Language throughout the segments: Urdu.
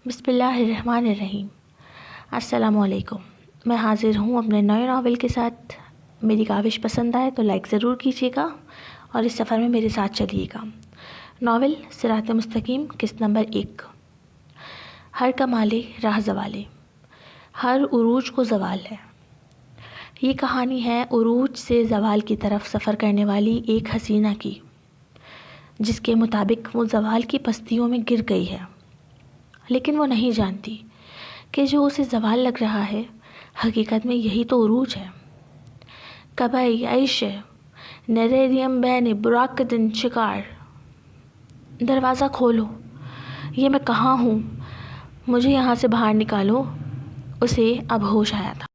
بسم اللہ الرحمن الرحیم۔ السلام علیکم۔ میں حاضر ہوں اپنے نئے ناول کے ساتھ۔ میری کاوش پسند آئے تو لائک ضرور کیجیے گا اور اس سفر میں میرے ساتھ چلیے گا۔ ناول صراط مستقیم، قسط نمبر 1۔ ہر کمالے راہ زوالے، ہر عروج کو زوال ہے۔ یہ کہانی ہے عروج سے زوال کی طرف سفر کرنے والی ایک حسینہ کی، جس کے مطابق وہ زوال کی پستیوں میں گر گئی ہے، لیکن وہ نہیں جانتی کہ جو اسے زوال لگ رہا ہے حقیقت میں یہی تو عروج ہے۔ کبئی عیش نریریم بین براکدن شکار، دروازہ کھولو، یہ میں کہاں ہوں، مجھے یہاں سے باہر نکالو۔ اسے اب ہوش آیا تھا،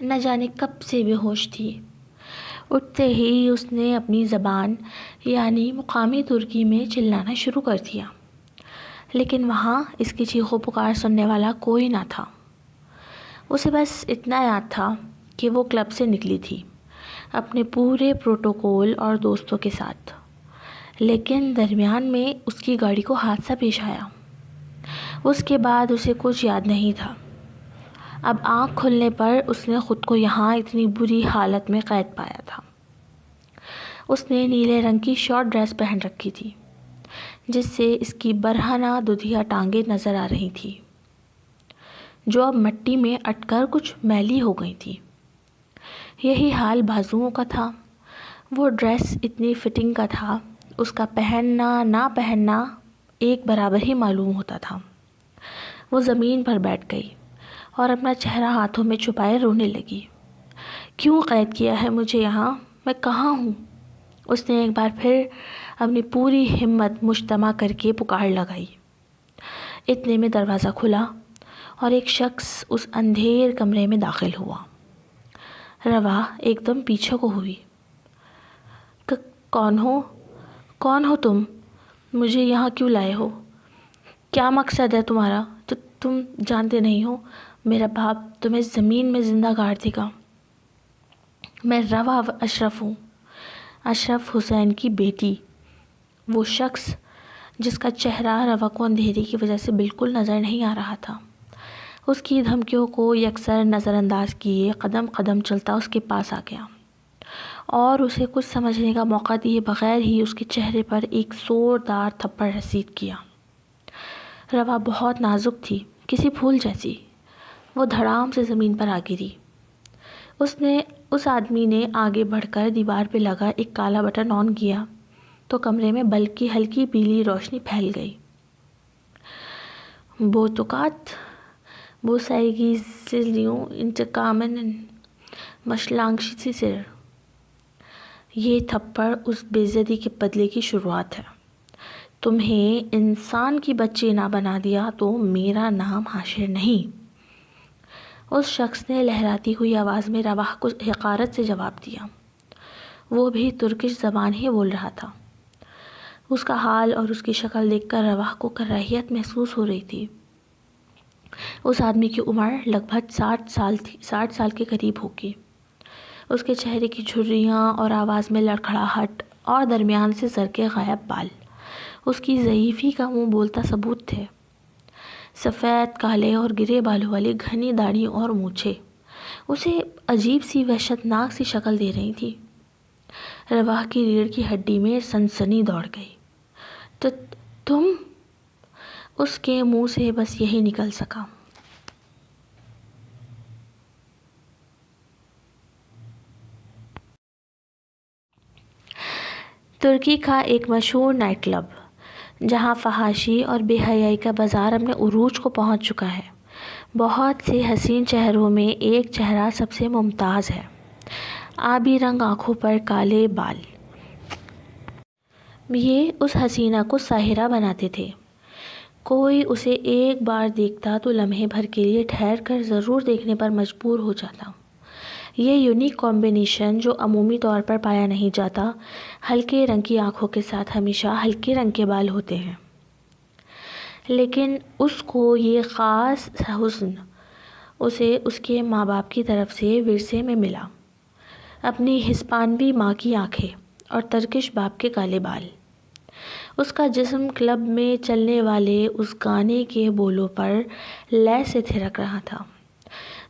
نہ جانے کب سے بے ہوش تھی۔ اٹھتے ہی اس نے اپنی زبان یعنی مقامی ترکی میں چلانا شروع کر دیا، لیکن وہاں اس کی چیخ و پکار سننے والا کوئی نہ تھا۔ اسے بس اتنا یاد تھا کہ وہ کلب سے نکلی تھی اپنے پورے پروٹوکول اور دوستوں کے ساتھ، لیکن درمیان میں اس کی گاڑی کو حادثہ پیش آیا۔ اس کے بعد اسے کچھ یاد نہیں تھا۔ اب آنکھ کھلنے پر اس نے خود کو یہاں اتنی بری حالت میں قید پایا تھا۔ اس نے نیلے رنگ کی شارٹ ڈریس پہن رکھی تھی، جس سے اس کی برہنہ ددھیا ٹانگیں نظر آ رہی تھی، جو اب مٹی میں اٹ کر کچھ میلی ہو گئی تھی۔ یہی حال بازوؤں کا تھا۔ وہ ڈریس اتنی فٹنگ کا تھا، اس کا پہننا نہ پہننا ایک برابر ہی معلوم ہوتا تھا۔ وہ زمین پر بیٹھ گئی اور اپنا چہرہ ہاتھوں میں چھپائے رونے لگی۔ کیوں قید کیا ہے مجھے یہاں؟ میں کہاں ہوں؟ اس نے ایک بار پھر اپنی پوری ہمت مجتمع کر کے پکار لگائی۔ اتنے میں دروازہ کھلا اور ایک شخص اس اندھیر کمرے میں داخل ہوا۔ روا ایک دم پیچھے کو ہوئی۔ کون ہو تم؟ مجھے یہاں کیوں لائے ہو؟ کیا مقصد ہے تمہارا؟ تو تم جانتے نہیں ہو میرا باپ تمہیں زمین میں زندہ گاڑ دے گا۔ میں روا اشرف ہوں، اشرف حسین کی بیٹی۔ وہ شخص جس کا چہرہ روا کو اندھیرے کی وجہ سے بالکل نظر نہیں آ رہا تھا، اس کی دھمکیوں کو یکسر نظر انداز کیے قدم قدم چلتا اس کے پاس آ گیا اور اسے کچھ سمجھنے کا موقع دیے بغیر ہی اس کے چہرے پر ایک زوردار تھپڑ رسید کیا۔ روا بہت نازک تھی، کسی پھول جیسی۔ وہ دھڑام سے زمین پر آ گری۔ اس آدمی نے آگے بڑھ کر دیوار پہ لگا ایک کالا بٹن آن کیا تو کمرے میں بلب کی ہلکی پیلی روشنی پھیل گئی۔ بوتوکات بوسائیگی زلیوں انتقامن مشلانگشی سر، یہ تھپڑ اس بے عزتی کے بدلے کی شروعات ہے۔ تمہیں انسان کی بچی نہ بنا دیا تو میرا نام حاشر نہیں۔ اس شخص نے لہراتی ہوئی آواز میں روا کو حقارت سے جواب دیا۔ وہ بھی ترکش زبان ہی بول رہا تھا۔ اس کا حال اور اس کی شکل دیکھ کر روا کو کراہیت محسوس ہو رہی تھی۔ اس آدمی کی عمر لگ بھگ 60 سال کے قریب ہوگی۔ اس کے چہرے کی جھریاں اور آواز میں لڑکھڑاہٹ اور درمیان سے زرقے غائب بال اس کی ضعیفی کا منہ بولتا ثبوت تھے۔ سفید کالے اور گرے بالوں والی گھنی داڑھی اور مونچھیں اسے عجیب سی وحشت ناک سی شکل دے رہی تھی۔ روا کی ریڑھ کی ہڈی میں سنسنی دوڑ گئی۔ تم؟ اس کے منہ سے بس یہی نکل سکا۔ ترکی کا ایک مشہور نائٹ کلب، جہاں فحاشی اور بے حیائی کا بازار اپنے عروج کو پہنچ چکا ہے۔ بہت سے حسین چہروں میں ایک چہرہ سب سے ممتاز ہے، آبی رنگ آنکھوں پر کالے بال۔ یہ اس حسینہ کو ساحرہ بناتے تھے۔ کوئی اسے ایک بار دیکھتا تو لمحے بھر کے لیے ٹھہر کر ضرور دیکھنے پر مجبور ہو جاتا۔ یہ یونیک کمبینیشن جو عمومی طور پر پایا نہیں جاتا، ہلکے رنگ کی آنکھوں کے ساتھ ہمیشہ ہلکے رنگ کے بال ہوتے ہیں، لیکن اس کو یہ خاص حسن اسے اس کے ماں باپ کی طرف سے ورثے میں ملا۔ اپنی ہسپانوی ماں کی آنکھیں اور ترکش باپ کے کالے بال۔ اس کا جسم کلب میں چلنے والے اس گانے کے بولوں پر لے سے تھرک رہا تھا۔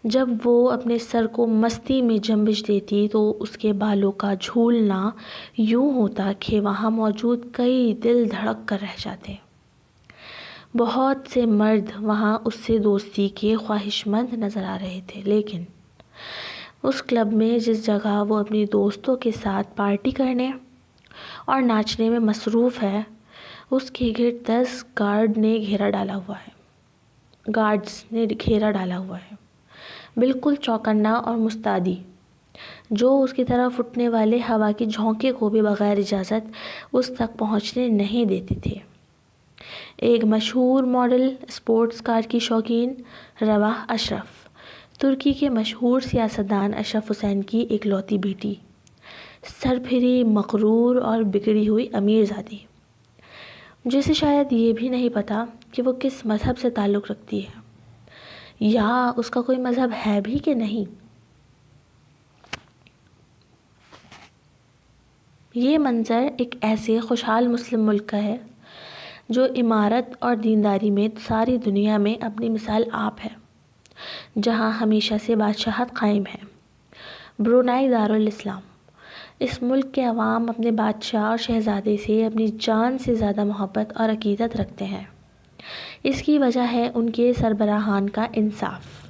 جب وہ اپنے سر کو مستی میں جنبش دیتی تو اس کے بالوں کا جھولنا یوں ہوتا کہ وہاں موجود کئی دل دھڑک کر رہ جاتے۔ بہت سے مرد وہاں اس سے دوستی کے خواہش مند نظر آ رہے تھے، لیکن اس کلب میں جس جگہ وہ اپنی دوستوں کے ساتھ پارٹی کرنے اور ناچنے میں مصروف ہے، اس کے گرد 10 گارڈز نے گھیرا ڈالا ہوا ہے، بالکل چوکنا اور مستعدی، جو اس کی طرف اٹھنے والے ہوا کے جھونکے کو بھی بغیر اجازت اس تک پہنچنے نہیں دیتے تھے۔ ایک مشہور ماڈل اسپورٹس کار کی شوقین رواح اشرف، ترکی کے مشہور سیاستدان اشرف حسین کی اکلوتی بیٹی، سرپھری، مغرور اور بگڑی ہوئی امیرزادی، جسے شاید یہ بھی نہیں پتا کہ وہ کس مذہب سے تعلق رکھتی ہے یا اس کا کوئی مذہب ہے بھی کہ نہیں۔ یہ منظر ایک ایسے خوشحال مسلم ملک کا ہے جو عمارت اور دینداری میں ساری دنیا میں اپنی مثال آپ ہے، جہاں ہمیشہ سے بادشاہت قائم ہے۔ برونائی دارالاسلام۔ اس ملک کے عوام اپنے بادشاہ اور شہزادے سے اپنی جان سے زیادہ محبت اور عقیدت رکھتے ہیں۔ اس کی وجہ ہے ان کے سربراہان کا انصاف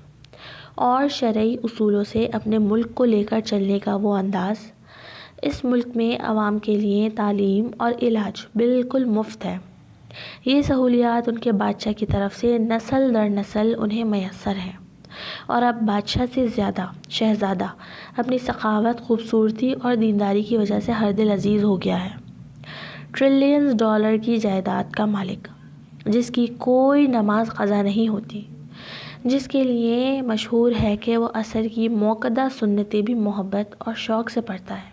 اور شرعی اصولوں سے اپنے ملک کو لے کر چلنے کا وہ انداز۔ اس ملک میں عوام کے لیے تعلیم اور علاج بالکل مفت ہے۔ یہ سہولیات ان کے بادشاہ کی طرف سے نسل در نسل انہیں میسر ہیں، اور اب بادشاہ سے زیادہ شہزادہ اپنی سخاوت، خوبصورتی اور دینداری کی وجہ سے ہر دل عزیز ہو گیا ہے۔ ٹریلینز ڈالر کی جائیداد کا مالک، جس کی کوئی نماز قضا نہیں ہوتی، جس کے لیے مشہور ہے کہ وہ عصر کی موقدہ سنتیں بھی محبت اور شوق سے پڑھتا ہے،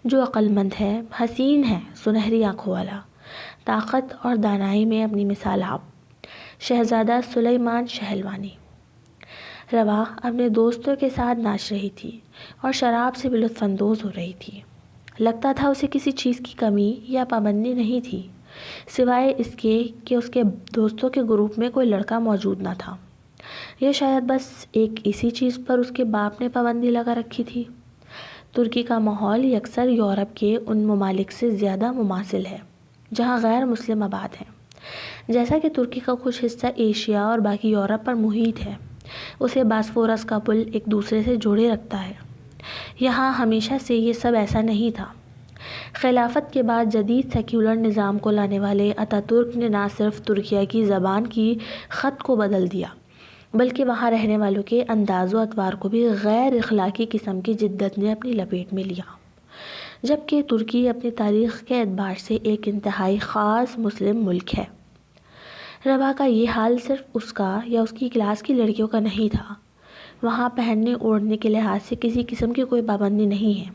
جو عقل مند ہے، حسین ہے، سنہری آنکھوں والا، طاقت اور دانائی میں اپنی مثال آپ، شہزادہ سلیمان شہلوانی۔ رواح اپنے دوستوں کے ساتھ ناچ رہی تھی اور شراب سے بھی لطف اندوز ہو رہی تھی۔ لگتا تھا اسے کسی چیز کی کمی یا پابندی نہیں تھی، سوائے اس کے کہ اس کے دوستوں کے گروپ میں کوئی لڑکا موجود نہ تھا، یا شاید بس ایک اسی چیز پر اس کے باپ نے پابندی لگا رکھی تھی۔ ترکی کا ماحول یکسر یورپ کے ان ممالک سے زیادہ مماثل ہے جہاں غیر مسلم آباد ہیں۔ جیسا کہ ترکی کا کچھ حصہ ایشیا اور باقی یورپ پر محیط ہے، اسے باسفورس کا پل ایک دوسرے سے جوڑے رکھتا ہے۔ یہاں ہمیشہ سے یہ سب ایسا نہیں تھا۔ خلافت کے بعد جدید سیکولر نظام کو لانے والے اتا ترک نے نہ صرف ترکیہ کی زبان کی خط کو بدل دیا، بلکہ وہاں رہنے والوں کے انداز و اطوار کو بھی غیر اخلاقی قسم کی جدت نے اپنی لپیٹ میں لیا۔ جبکہ ترکی اپنی تاریخ کے اعتبار سے ایک انتہائی خاص مسلم ملک ہے۔ رواح کا یہ حال صرف اس کا یا اس کی کلاس کی لڑکیوں کا نہیں تھا۔ وہاں پہننے اوڑھنے کے لحاظ سے کسی قسم کی کوئی پابندی نہیں ہے۔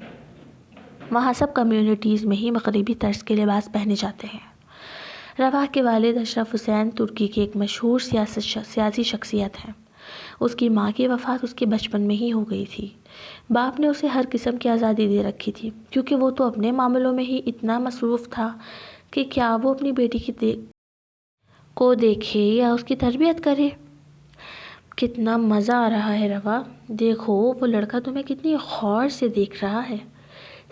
وہاں سب کمیونٹیز میں ہی مغربی طرز کے لباس پہنے جاتے ہیں۔ رواح کے والد اشرف حسین ترکی کے ایک مشہور سیاسی شخصیت ہیں۔ اس کی ماں کی وفات اس کے بچپن میں ہی ہو گئی تھی۔ باپ نے اسے ہر قسم کی آزادی دے رکھی تھی، کیونکہ وہ تو اپنے معاملوں میں ہی اتنا مصروف تھا کہ کیا وہ اپنی بیٹی کو دیکھے یا اس کی تربیت کرے۔ کتنا مزہ آ رہا ہے رواح، دیکھو وہ لڑکا تمہیں کتنی غور سے دیکھ رہا ہے۔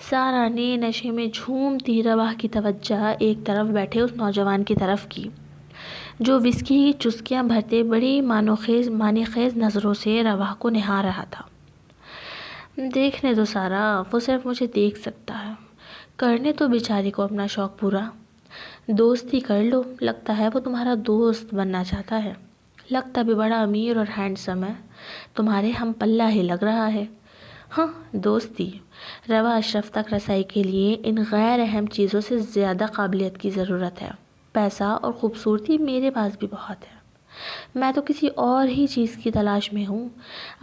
سارا نے نشے میں جھومتی رواح کی توجہ ایک طرف بیٹھے اس نوجوان کی طرف کی، جو وسکی کی چسکیاں بھرتے بڑی معنی خیز نظروں سے رواح کو نہار رہا تھا۔ دیکھنے دو سارا، وہ صرف مجھے دیکھ سکتا ہے، کرنے تو بیچارے کو اپنا شوق پورا۔ دوستی کر لو، لگتا ہے وہ تمہارا دوست بننا چاہتا ہے، لگتا بھی بڑا امیر اور ہینڈسم ہے، تمہارے ہم پلہ ہی لگ رہا ہے۔ ہاں، دوستی۔ رواح اشرف تک رسائی کے لیے ان غیر اہم چیزوں سے زیادہ قابلیت کی ضرورت ہے۔ پیسہ اور خوبصورتی میرے پاس بھی بہت ہے، میں تو کسی اور ہی چیز کی تلاش میں ہوں۔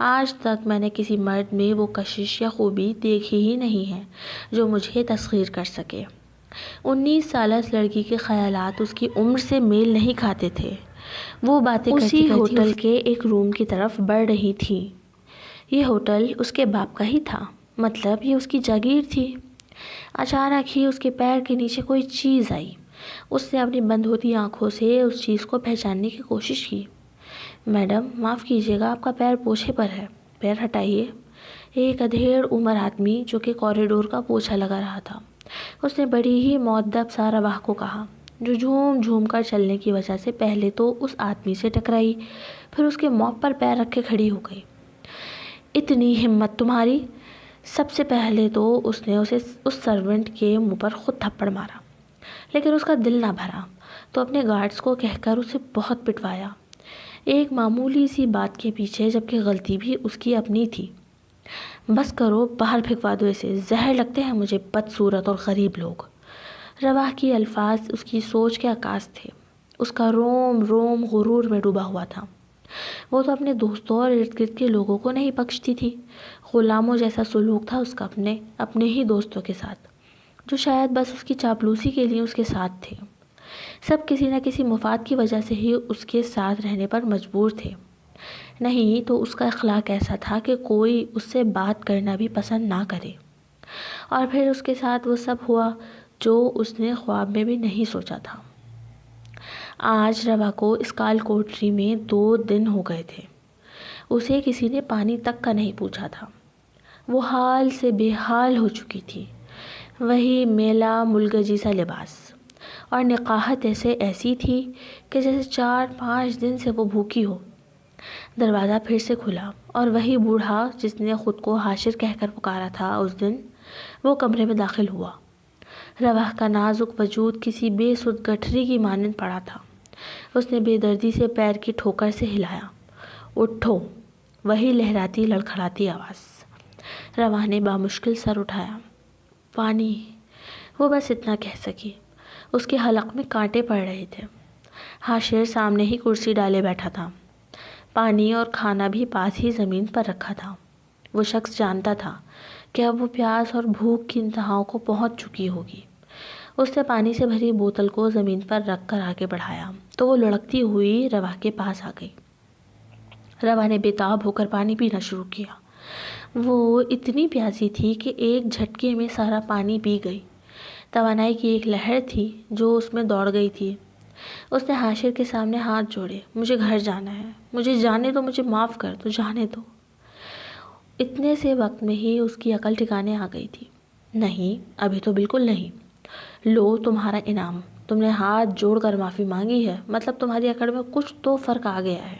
آج تک میں نے کسی مرد میں وہ کشش یا خوبی دیکھی ہی نہیں ہے جو مجھے تسخیر کر سکے۔ 19 سالہ اس لڑکی کے خیالات اس کی عمر سے میل نہیں کھاتے تھے۔ وہ باتیں اسی ہوٹل کے ایک روم کی طرف بڑھ رہی تھی۔ یہ ہوٹل اس کے باپ کا ہی تھا، مطلب یہ اس کی جاگیر تھی۔ اچانک ہی اس کے پیر کے نیچے کوئی چیز آئی، اس نے اپنی بند ہوتی آنکھوں سے اس چیز کو پہچاننے کی کوشش کی۔ میڈم معاف کیجیے گا، آپ کا پیر پوچھے پر ہے، پیر ہٹائیے۔ ایک ادھیڑ عمر آدمی جو کہ کوریڈور کا پوچھا لگا رہا تھا، اس نے بڑی ہی مؤدب سا رواح کو کہا، جو جھوم جھوم کر چلنے کی وجہ سے پہلے تو اس آدمی سے ٹکرائی، پھر اس کے منہ پر پیر رکھ کے کھڑی ہو گئی۔ اتنی ہمت تمہاری! سب سے پہلے تو اس نے اسے اس سرونٹ کے منہ پر خود تھپڑ مارا، لیکن اس کا دل نہ بھرا تو اپنے گارڈز کو کہہ کر اسے بہت پٹوایا، ایک معمولی سی بات کے پیچھے، جبکہ غلطی بھی اس کی اپنی تھی۔ بس کرو، باہر پھینکوا دو اسے، زہر لگتے ہیں مجھے بدصورت اور غریب لوگ۔ رواح کی الفاظ اس کی سوچ کے عکاس تھے، اس کا روم روم غرور میں ڈوبا ہوا تھا۔ وہ تو اپنے دوستوں اور ارد گرد کے لوگوں کو نہیں بخشتی تھی، غلاموں جیسا سلوک تھا اس کا اپنے ہی دوستوں کے ساتھ، جو شاید بس اس کی چاپلوسی کے لیے اس کے ساتھ تھے۔ سب کسی نہ کسی مفاد کی وجہ سے ہی اس کے ساتھ رہنے پر مجبور تھے، نہیں تو اس کا اخلاق ایسا تھا کہ کوئی اس سے بات کرنا بھی پسند نہ کرے۔ اور پھر اس کے ساتھ وہ سب ہوا جو اس نے خواب میں بھی نہیں سوچا تھا۔ آج رواح کو اسکال کوٹری میں 2 دن ہو گئے تھے، اسے کسی نے پانی تک کا نہیں پوچھا تھا۔ وہ حال سے بے حال ہو چکی تھی، وہی میلا ملگجی سا لباس، اور نقاہت ایسی تھی کہ جیسے 4-5 دن سے وہ بھوکی ہو۔ دروازہ پھر سے کھلا اور وہی بوڑھا جس نے خود کو حاشر کہہ کر پکارا تھا اس دن، وہ کمرے میں داخل ہوا۔ رواح کا نازک وجود کسی بے سدھ گٹھری کی مانند پڑا تھا۔ اس نے بے دردی سے پیر کی ٹھوکر سے ہلایا۔ اٹھو! وہی لہراتی لڑکھڑاتی آواز۔ رواح نے بامشکل سر اٹھایا۔ پانی! وہ بس اتنا کہہ سکی۔ اس کے حلق میں کانٹے پڑ رہے تھے۔ حاشر سامنے ہی کرسی ڈالے بیٹھا تھا، پانی اور کھانا بھی پاس ہی زمین پر رکھا تھا۔ وہ شخص جانتا تھا کہ اب وہ پیاس اور بھوک کی انتہاؤں کو پہنچ چکی ہوگی۔ اس نے پانی سے بھری بوتل کو زمین پر رکھ کر آگے بڑھایا تو وہ لڑکتی ہوئی رواح کے پاس آ گئی۔ رواح نے بےتاب ہو کر پانی پینا شروع کیا۔ وہ اتنی پیاسی تھی کہ ایک جھٹکے میں سارا پانی پی گئی۔ توانائی کی ایک لہر تھی جو اس میں دوڑ گئی تھی۔ اس نے حاشر کے سامنے ہاتھ جوڑے۔ مجھے گھر جانا ہے، مجھے جانے دو، مجھے معاف کر دو، جانے دو۔ اتنے سے وقت میں ہی اس کی عقل ٹھکانے آ گئی تھی۔ نہیں، ابھی تو بالکل نہیں۔ لو تمہارا انعام، تم نے ہاتھ جوڑ کر معافی مانگی ہے، مطلب تمہاری عقل میں کچھ تو فرق آ گیا ہے،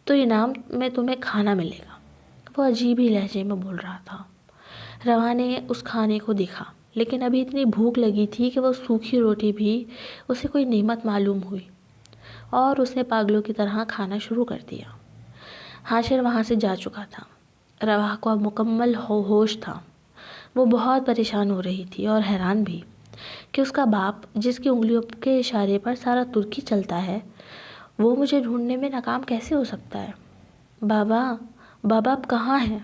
تو انعام میں تمہیں کھانا ملے گا۔ وہ عجیب ہی لہجے میں بول رہا تھا۔ رواح نے اس کھانے کو دیکھا، لیکن ابھی اتنی بھوک لگی تھی کہ وہ سوکھی روٹی بھی اسے کوئی نعمت معلوم ہوئی، اور اس نے پاگلوں کی طرح کھانا شروع کر دیا۔ حاشر وہاں سے جا چکا تھا۔ رواح کو اب مکمل ہوش تھا۔ وہ بہت پریشان ہو رہی تھی اور حیران بھی کہ اس کا باپ، جس کی انگلیوں کے اشارے پر سارا ترکی چلتا ہے، وہ مجھے ڈھونڈنے میں ناکام کیسے ہو سکتا ہے؟ بابا آپ کہاں ہیں؟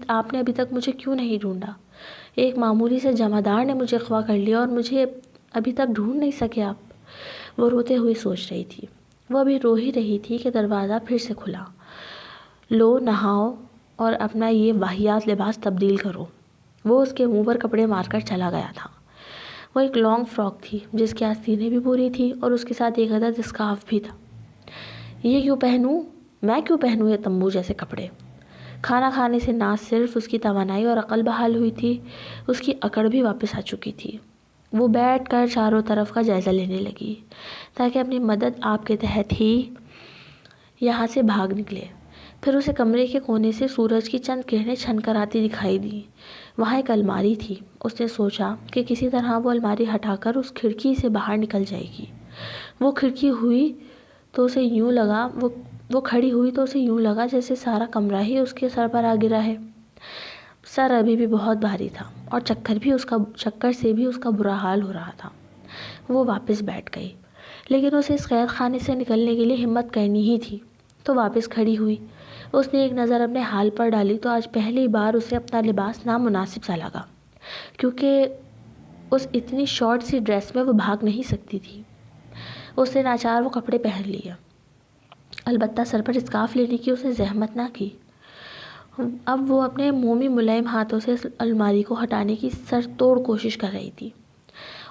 آپ نے ابھی تک مجھے کیوں نہیں ڈھونڈا؟ ایک معمولی سے جمعدار نے مجھے اغوا کر لیا اور مجھے ابھی تک ڈھونڈ نہیں سکے آپ؟ وہ روتے ہوئے سوچ رہی تھی۔ وہ ابھی رو ہی رہی تھی کہ دروازہ پھر سے کھلا۔ لو نہاؤ اور اپنا یہ واہیات لباس تبدیل کرو۔ وہ اس کے منہ پر کپڑے مار کر چلا گیا تھا۔ وہ ایک لانگ فراک تھی جس کی آستینیں بھی پوری تھی اور اس کے ساتھ ایک عدد اسکارف بھی تھا۔ یہ کیوں پہنوں؟ میں کیوں پہنوں یہ تمبو جیسے کپڑے؟ کھانا کھانے سے نہ صرف اس کی توانائی اور عقل بحال ہوئی تھی، اس کی اکڑ بھی واپس آ چکی تھی۔ وہ بیٹھ کر چاروں طرف کا جائزہ لینے لگی تاکہ اپنی مدد آپ کے تحت ہی یہاں سے بھاگ نکلے۔ پھر اسے کمرے کے کونے سے سورج کی چند کرنیں چھن کر آتی دکھائی دی۔ وہاں ایک الماری تھی۔ اس نے سوچا کہ کسی طرح وہ الماری ہٹا کر اس کھڑکی سے باہر نکل جائے گی۔ وہ کھڑی ہوئی تو اسے یوں لگا جیسے سارا کمرہ ہی اس کے سر پر آ گرا ہے۔ سر ابھی بھی بہت بھاری تھا اور چکر سے بھی اس کا برا حال ہو رہا تھا۔ وہ واپس بیٹھ گئی، لیکن اسے اس قید خانے سے نکلنے کے لیے ہمت کرنی ہی تھی، تو واپس کھڑی ہوئی۔ اس نے ایک نظر اپنے حال پر ڈالی تو آج پہلی بار اسے اپنا لباس نامناسب سا لگا، کیونکہ اس اتنی شارٹ سی ڈریس میں وہ بھاگ نہیں سکتی تھی۔ اس نے ناچار وہ کپڑے پہن لیے، البتہ سر پر اسکارف لینے کی اسے زحمت نہ کی۔ اب وہ اپنے مومی ملائم ہاتھوں سے الماری کو ہٹانے کی سر توڑ کوشش کر رہی تھی،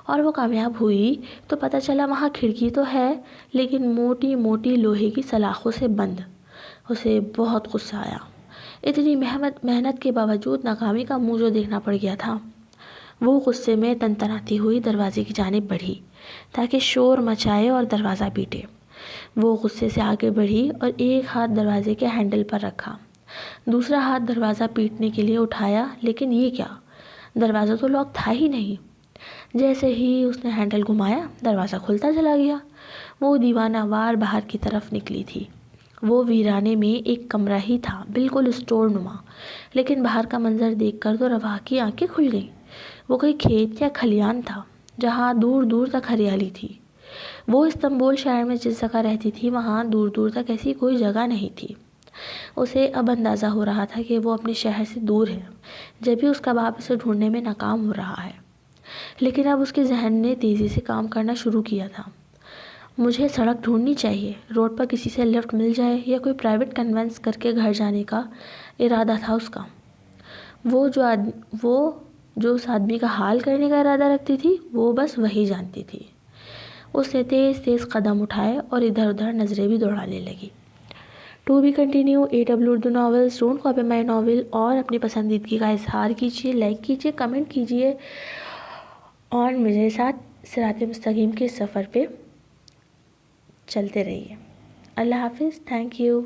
اور وہ کامیاب ہوئی تو پتہ چلا وہاں کھڑکی تو ہے لیکن موٹی موٹی لوہے کی سلاخوں سے بند۔ اسے بہت غصہ آیا، اتنی محنت کے باوجود ناکامی کا منہ جو دیکھنا پڑ گیا تھا۔ وہ غصے میں تنتناتی ہوئی دروازے کی جانب بڑھی تاکہ شور مچائے اور دروازہ پیٹے۔ وہ غصے سے آگے بڑھی اور ایک ہاتھ دروازے کے ہینڈل پر رکھا، دوسرا ہاتھ دروازہ پیٹنے کے لیے اٹھایا، لیکن یہ کیا، دروازہ تو لاک تھا ہی نہیں۔ جیسے ہی اس نے ہینڈل گھمایا دروازہ کھلتا چلا گیا۔ وہ دیوانہ وار باہر کی طرف نکلی تھی۔ وہ ویرانے میں ایک کمرہ ہی تھا، بالکل اسٹور نما، لیکن باہر کا منظر دیکھ کر تو رواح کی آنکھیں کھل گئیں۔ وہ کوئی کھیت یا کھلیان تھا جہاں دور دور تک ہریالی تھی۔ وہ استنبول شہر میں جس جگہ رہتی تھی وہاں دور دور تک ایسی کوئی جگہ نہیں تھی۔ اسے اب اندازہ ہو رہا تھا کہ وہ اپنے شہر سے دور ہے، جبھی اس کا باپ اسے ڈھونڈنے میں ناکام ہو رہا ہے۔ لیکن اب اس کے ذہن نے تیزی سے کام کرنا شروع کیا تھا۔ مجھے سڑک ڈھونڈنی چاہیے، روڈ پر کسی سے لفٹ مل جائے یا کوئی پرائیویٹ کنوینس کر کے گھر جانے کا ارادہ تھا اس کا۔ وہ جو اس آدمی کا حال کرنے کا ارادہ رکھتی تھی وہ بس وہی جانتی تھی۔ اس نے تیز تیز قدم اٹھائے اور ادھر ادھر نظریں بھی دوڑانے لگی۔ To be continue AW Urdu novels, don't copy my novel, اور اپنی پسندیدگی کا اظہار کیجیے، لائک کیجیے، کمنٹ کیجیے اور میرے ساتھ صراط مستقیم کے سفر پہ چلتے رہیے۔ اللہ حافظ، تھینک یو۔